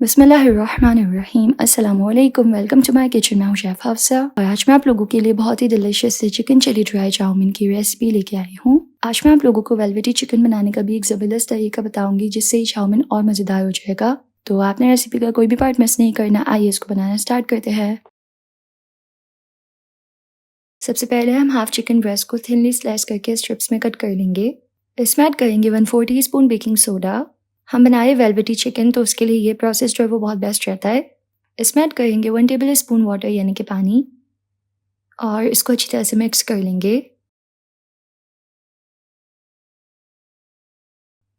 बिस्मिल्लाहिर्रहमानिर्रहीम अस्सलामुअलैकुम। Welcome to my kitchen. मैं हूँ शेफ़ हफ्सा और आज मैं आप लोगों के लिए बहुत ही डिलिशियस से चिकन चिली ड्राई चाउमीन की रेसिपी लेके आई हूँ। आज मैं आप लोगों को वेलवेटी चिकन बनाने का भी एक ज़बरदस्त तरीका बताऊंगी जिससे ये चाउमीन और मज़ेदार हो जाएगा। तो आपने रेसिपी का कोई भी पार्ट मिस नहीं करना। आइए इसको बनाना स्टार्ट करते हैं। सबसे पहले हम हाफ चिकन ब्रेस्ट को थिनली स्लाइस करके स्ट्रिप्स में कट कर लेंगे। इसमें ऐड करेंगे 1/4 टीस्पून बेकिंग सोडा। हम बनाए वेलवेटी चिकन तो उसके लिए ये प्रोसेस जो है वो बहुत बेस्ट रहता है। इसमें ऐड करेंगे 1 टेबल स्पून वाटर यानी कि पानी और इसको अच्छी तरह से मिक्स कर लेंगे।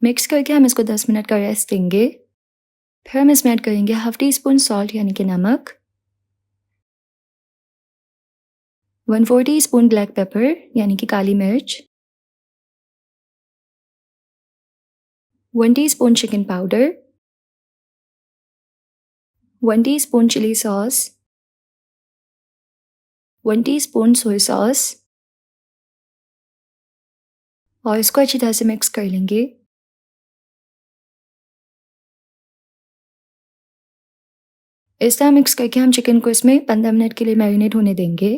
मिक्स करके हम इसको 10 मिनट का रेस्ट देंगे। फिर हम इसमें ऐड करेंगे हाफ टी स्पून सॉल्ट यानी कि नमक, 1/4 टीस्पून ब्लैक पेपर यानी कि काली मिर्च, 1 teaspoon chicken powder, 1 teaspoon chilli sauce, 1 teaspoon soya sauce और इसको अच्छी तरह से मिक्स कर लेंगे। इस तरह मिक्स करके हम चिकन को इसमें 15 मिनट के लिए मैरिनेट होने देंगे।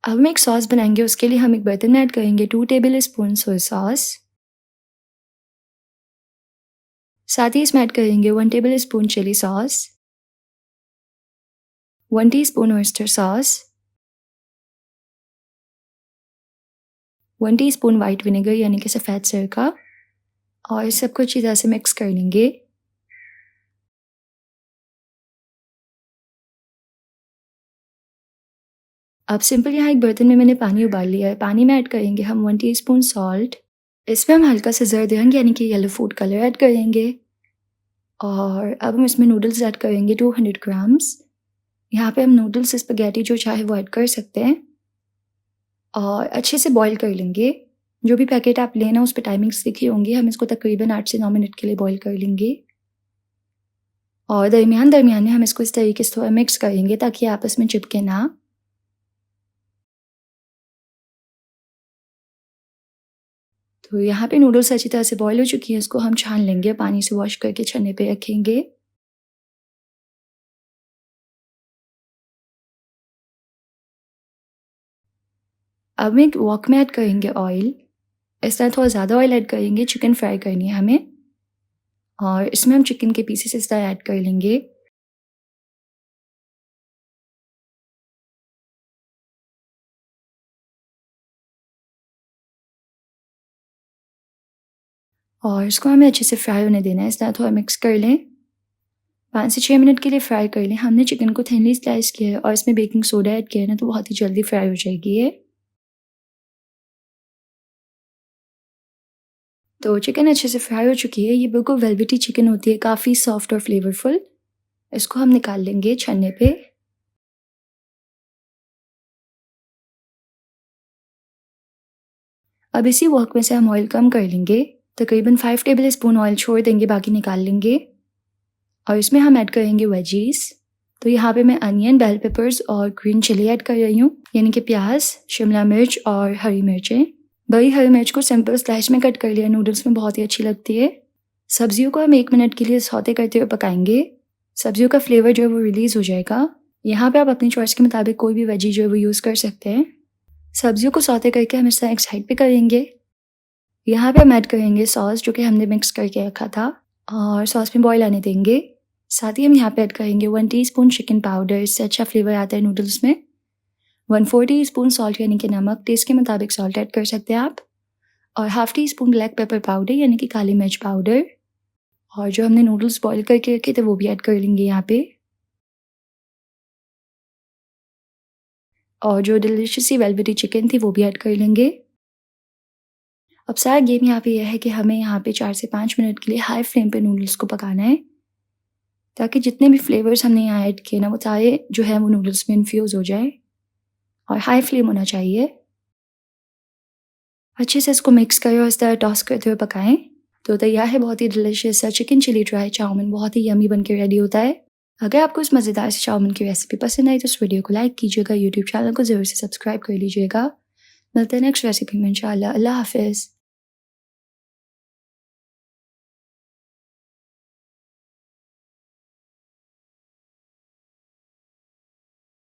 अब हम एक सॉस बनाएंगे। उसके लिए हम एक बर्तन में ऐड करेंगे 2 टेबल स्पून सोया सॉस, साथ ही इसमें ऐड करेंगे 1 tablespoon chilli sauce, 1 teaspoon oyster sauce, 1 teaspoon white vinegar यानी कि सफ़ेद सिरका और इस सबको अच्छी तरह से मिक्स कर लेंगे। अब सिंपल यहाँ एक बर्तन में मैंने पानी उबाल लिया है। पानी में ऐड करेंगे हम 1 टीस्पून सॉल्ट। इसमें हम हल्का सा जर्द रंग यानी कि येलो फूड कलर ऐड करेंगे और अब हम इसमें नूडल्स ऐड करेंगे 200 ग्राम्स। यहाँ पे हम नूडल्स स्पैगेटी जो चाहे वो ऐड कर सकते हैं और अच्छे से बॉईल कर लेंगे। जो भी पैकेट आप लेना उस पर टाइमिंग्स लिखी होंगी। हम इसको तकरीबन 8 से 9 मिनट के लिए बॉईल कर लेंगे और दरमियान में हम इसको इस तरीके से थोड़ा मिक्स करेंगे ताकि आपस में चिपके ना। तो यहाँ पे नूडल्स अच्छी तरह से बॉईल हो चुकी है। इसको हम छान लेंगे, पानी से वॉश करके छन्ने पे रखेंगे। अब एक वॉक में ऐड करेंगे ऑयल। इस तरह थोड़ा ज़्यादा ऑयल ऐड करेंगे। चिकन फ्राई करनी है हमें और इसमें हम चिकन के पीसेस इस तरह ऐड कर लेंगे। और इसको हमें अच्छे से फ्राई होने देना है। इस तरह थोड़ा मिक्स कर लें। 5 से 6 मिनट के लिए फ्राई कर लें। हमने चिकन को थिनली स्लाइस किया है और इसमें बेकिंग सोडा ऐड किया है ना, तो बहुत ही जल्दी फ्राई हो जाएगी ये। तो चिकन अच्छे से फ्राई हो चुकी है। ये बिल्कुल वेलवेटी चिकन होती है, काफ़ी सॉफ्ट और फ्लेवरफुल। इसको हम निकाल लेंगे छन्ने पे। अब इसी वॉक में से हम ऑयल कम कर लेंगे। तकरीबन 5 टेबल स्पून ऑयल छोड़ देंगे, बाकी निकाल लेंगे और इसमें हम ऐड करेंगे वेजीज। तो यहाँ पे मैं अनियन, बेल पेपर्स और ग्रीन चिली ऐड कर रही हूँ, यानी कि प्याज, शिमला मिर्च और हरी मिर्चें। बड़ी हरी मिर्च को सिंपल स्लाइस में कट कर लिया। नूडल्स में बहुत ही अच्छी लगती है। सब्जियों को हम 1 मिनट के लिए सौते करते हुए पकाएंगे। सब्जियों का फ्लेवर जो है वो रिलीज़ हो जाएगा। यहाँ पे आप अपनी चॉइस के मुताबिक कोई भी वेजी जो है वो यूज़ कर सकते हैं। सब्जियों को सौते करके हम इस तरह एक साइड पे करेंगे। यहाँ पे हम ऐड करेंगे सॉस जो कि हमने मिक्स करके रखा था और सॉस में बॉईल आने देंगे। साथ ही हम यहाँ पे ऐड करेंगे 1 टीस्पून चिकन पाउडर। इससे अच्छा फ्लेवर आता है नूडल्स में। 1/4 टीस्पून सॉल्ट यानी कि नमक, टेस्ट के मुताबिक सॉल्ट ऐड कर सकते हैं आप। और half tea spoon black pepper powder यानी कि काली मिर्च पाउडर। और जो हमने नूडल्स बॉईल करके रखे थे वो भी ऐड कर लेंगे यहाँ पे। और जो डिलिशियस सी वेलवेटी चिकन थी वो भी ऐड कर लेंगे। अब सारा गेम यहाँ पे यह है कि हमें यहाँ पे 4 से 5 मिनट के लिए हाई फ्लेम पे नूडल्स को पकाना है ताकि जितने भी फ्लेवर्स हमने यहाँ ऐड किए ना वो सारे जो है वो नूडल्स में इन्फ्यूज़ हो जाए और हाई फ्लेम होना चाहिए। अच्छे से इसको मिक्स करें और इस तरह टॉस करते हुए पकाएं। तो तैयार है बहुत ही डिलिशियस सा चिकन चिली ड्राई चाउमीन। बहुत ही यमी बन के रेडी होता है। अगर आपको इस मज़ेदार से चाउमीन की रेसिपी पसंद आई तो इस वीडियो को लाइक कीजिएगा। यूट्यूब चैनल को ज़रूर से सब्सक्राइब कर लीजिएगा। मिलते हैं नेक्स्ट रेसिपी में इंशाल्लाह। अल्लाह हाफिज़।